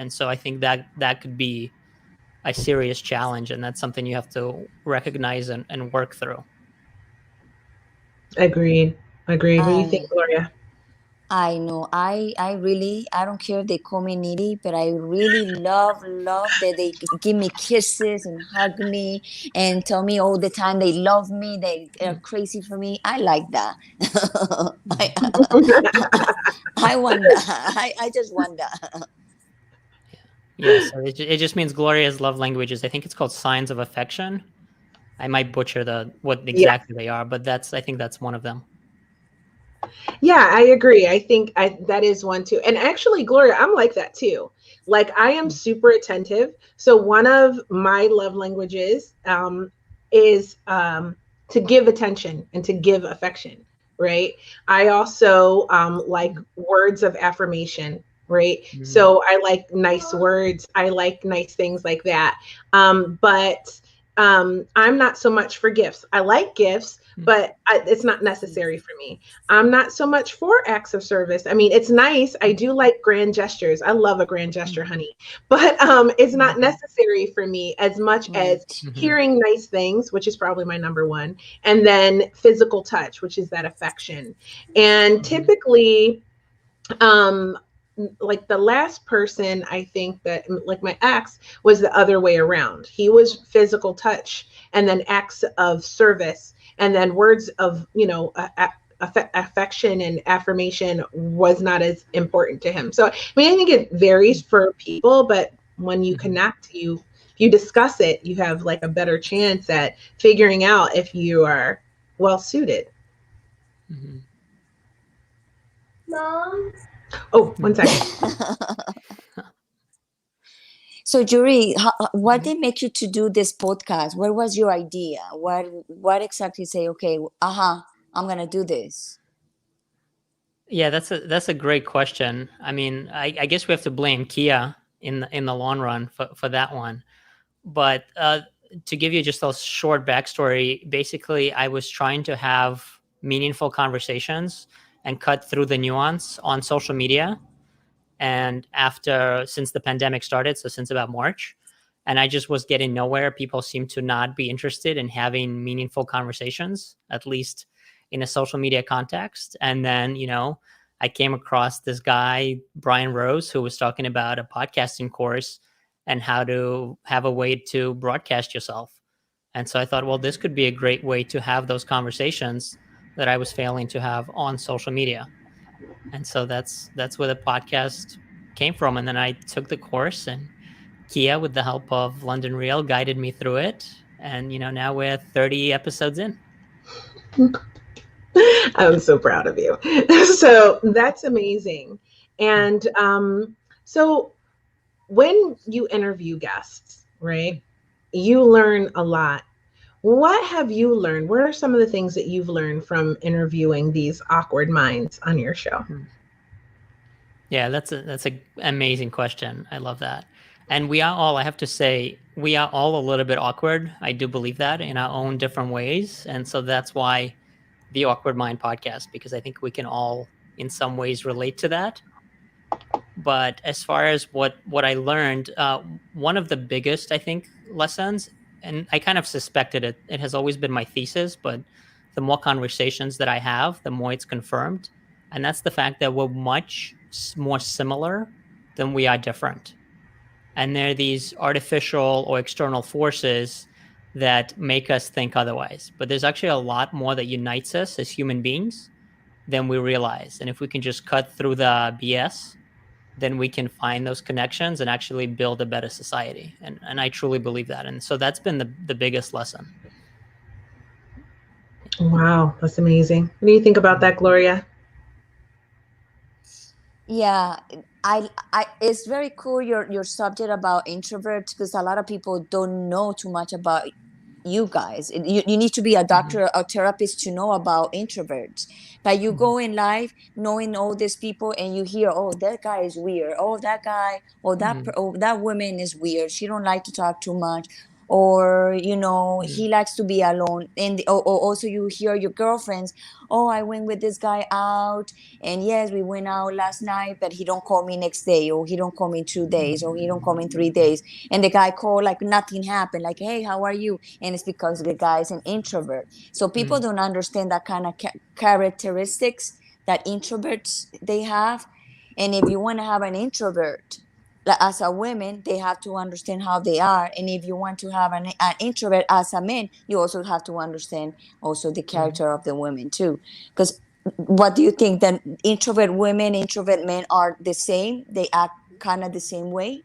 And so I think that could be a serious challenge, and that's something you have to recognize and work through. Agreed. Agreed. What do you think, I Gloria? I know. I really, I don't care if they call me needy, but I really love that they give me kisses and hug me and tell me all the time they love me, they are crazy for me. I like that. I, I want that. I just want that. Yeah, so it just means Gloria's love languages. I think it's called signs of affection. I might butcher what Yeah. exactly they are, but I think that's one of them. Yeah, I agree. I think that is one too. And actually, Gloria, I'm like that too. Like I am super attentive. So one of my love languages is to give attention and to give affection, right? I also like words of affirmation, right? Mhm. So I like nice words. I like nice things like that. But I'm not so much for gifts. I like gifts, but it's not necessary for me. I'm not so much for acts of service. I mean, it's nice. I do like grand gestures. I love a grand gesture, honey. But it's not necessary for me as much as Right. Mhm. hearing nice things, which is probably my number one, and then physical touch, which is that affection. And Mhm. typically, um like the last person I think that like my ex was the other way around. He was physical touch and then acts of service and then words of affection and affirmation was not as important to him. So I mean I think it varies for people, but when you Mhm. connect, if you discuss it, you have like a better chance at figuring out if you are well suited. Mhm. Mom. Oh, one Mhm. second. So, Yuri, what Mhm. did make you to do this podcast? What was your idea? What exactly say? Okay, I'm gonna do this. Yeah, that's a great question. I mean, I guess we have to blame Kia in the long run for that one. But to give you just a short backstory, basically, I was trying to have meaningful conversations and cut through the nuance on social media. And since the pandemic started, so since about March, and I just was getting nowhere. People seem to not be interested in having meaningful conversations, at least in a social media context. And then, I came across this guy, Brian Rose, who was talking about a podcasting course and how to have a way to broadcast yourself. And so I thought, well, this could be a great way to have those conversations that I was failing to have on social media. And so that's where the podcast came from. And then I took the course, and Kia, with the help of London Real, guided me through it. And now we're 30 episodes in. I'm so proud of you. So that's amazing. And so when you interview guests, right, you learn a lot. What have you learned? What are some of the things that you've learned from interviewing these awkward minds on your show? Yeah, that's a amazing question. I love that. And we are all, I have to say, we are all a little bit awkward. I do believe that in our own different ways. And so that's why the Awkward Mind podcast, because I think we can all in some ways relate to that. But as far as what I learned, one of the biggest, I think, lessons, and I kind of suspected it, it has always been my thesis, but the more conversations that I have, the more it's confirmed. And that's the fact that we're much more similar than we are different. And there are these artificial or external forces that make us think otherwise. But there's actually a lot more that unites us as human beings than we realize. And if we can just cut through the BS, then we can find those connections and actually build a better society. And I truly believe that. And so that's been the biggest lesson. Wow, that's amazing. What do you think about that, Gloria? Yeah, I it's very cool your subject about introverts because a lot of people don't know too much about you guys. You need to be a Mhm. doctor or therapist to know about introverts. But you Mhm. go in life knowing all these people and you hear, oh, that guy is weird. Oh, that guy, Mhm. oh, that woman is weird. She don't like to talk too much. or he likes to be alone. And or also you hear your girlfriends, oh, I went with this guy out, and yes, we went out last night, but he don't call me next day, or he don't call me 2 days, or he don't call me 3 days, and the guy called like nothing happened, like, hey, how are you? And it's because the guy is an introvert. So people don't understand that kind of characteristics that introverts they have. And if you want to have an introvert, as a woman, they have to understand how they are. And if you want to have an introvert as a man, you also have to understand also the character of the women too. Because what do you think, that introvert women, introvert men are the same? They act kind of the same way?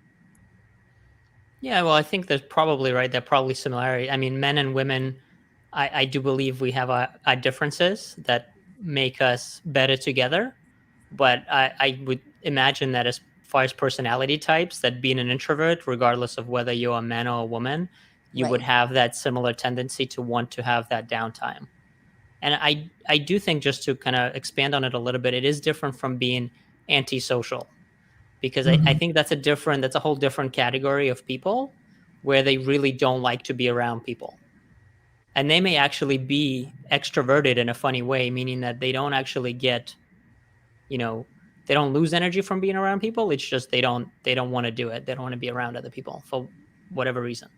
Yeah, well, I think there's probably right. There probably similarity. I mean, men and women, I do believe we have our differences that make us better together. But I would imagine that as far as personality types, that being an introvert, regardless of whether you're a man or a woman, you would Right. have that similar tendency to want to have that downtime. And I do think, just to kind of expand on it a little bit, it is different from being antisocial, because I Mhm. think that's a whole different category of people where they really don't like to be around people. And they may actually be extroverted in a funny way, meaning that they don't actually get, you know, they don't lose energy from being around people. It's just they don't want to do it. They don't want to be around other people for whatever reason.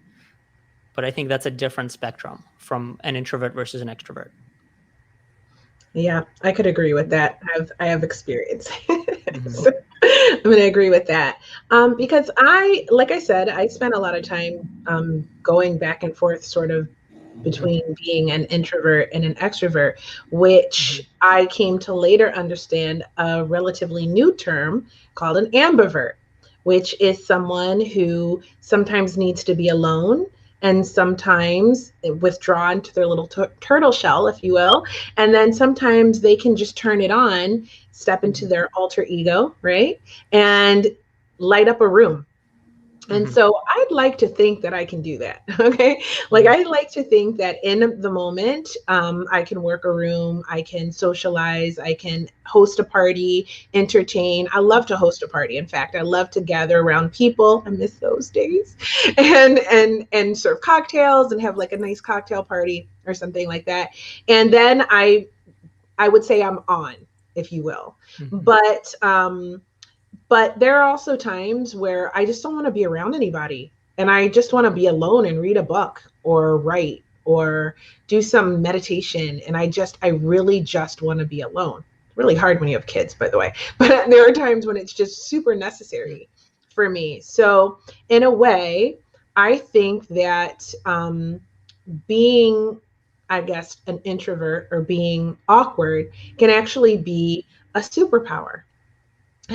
But I think that's a different spectrum from an introvert versus an extrovert. Yeah, I could agree with that. I have experience. Hmm. So I'm going to agree with that. Because like I said, I spent a lot of time going back and forth sort of between being an introvert and an extrovert, which Hmm. I came to later understand a relatively new term called an ambivert, which is someone who sometimes needs to be alone and sometimes withdraw into their little turtle shell, if you will. And then sometimes they can just turn it on, step into their alter ego, right? And light up a room. And Hmm. so I'd like to think that I can do that. Okay. Like Hmm. I like to think that in the moment, I can work a room, I can socialize, I can host a party, entertain. I love to host a party. In fact, I love to gather around people. I miss those days. And serve cocktails and have like a nice cocktail party or something like that. And then I would say I'm on, if you will. Hmm. But there are also times where I just don't want to be around anybody and I just want to be alone and read a book or write or do some meditation. And I really just want to be alone. Really hard when you have kids, by the way. But there are times when it's just super necessary for me. So, in a way, I think that being, I guess, an introvert or being awkward can actually be a superpower.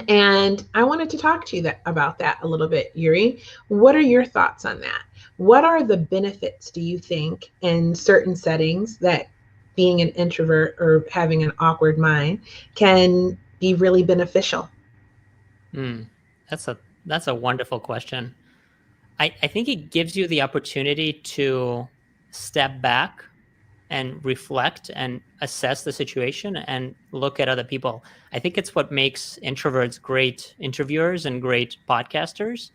And I wanted to talk to you about that a little bit, Yuri. What are your thoughts on that? What are the benefits, do you think, in certain settings that being an introvert or having an awkward mind can be really beneficial? Mm. That's a wonderful question. I think it gives you the opportunity to step back and reflect and assess the situation and look at other people. I think it's what makes introverts great interviewers and great podcasters,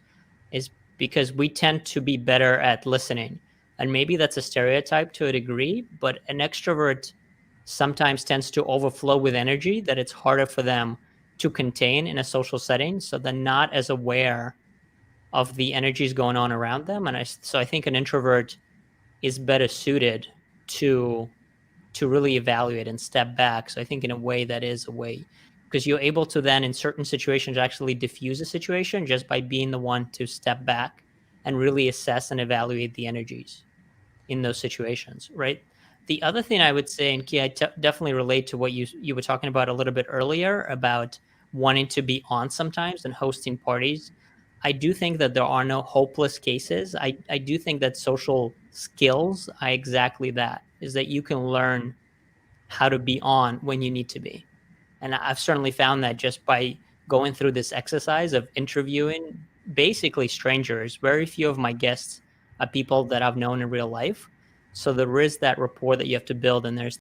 is because we tend to be better at listening. And maybe that's a stereotype to a degree, but an extrovert sometimes tends to overflow with energy that it's harder for them to contain in a social setting. So they're not as aware of the energies going on around them. So I think an introvert is better suited to really evaluate and step back. So I think in a way that is a way, because you're able to then in certain situations actually diffuse a situation just by being the one to step back and really assess and evaluate the energies in those situations, right? The other thing I would say, and Kia, definitely relate to what you were talking about a little bit earlier about wanting to be on sometimes and hosting parties. I do think that there are no hopeless cases. I do think that social skills are exactly that, is that you can learn how to be on when you need to be. And I've certainly found that just by going through this exercise of interviewing basically strangers. Very few of my guests are people that I've known in real life. So there is that rapport that you have to build, and there's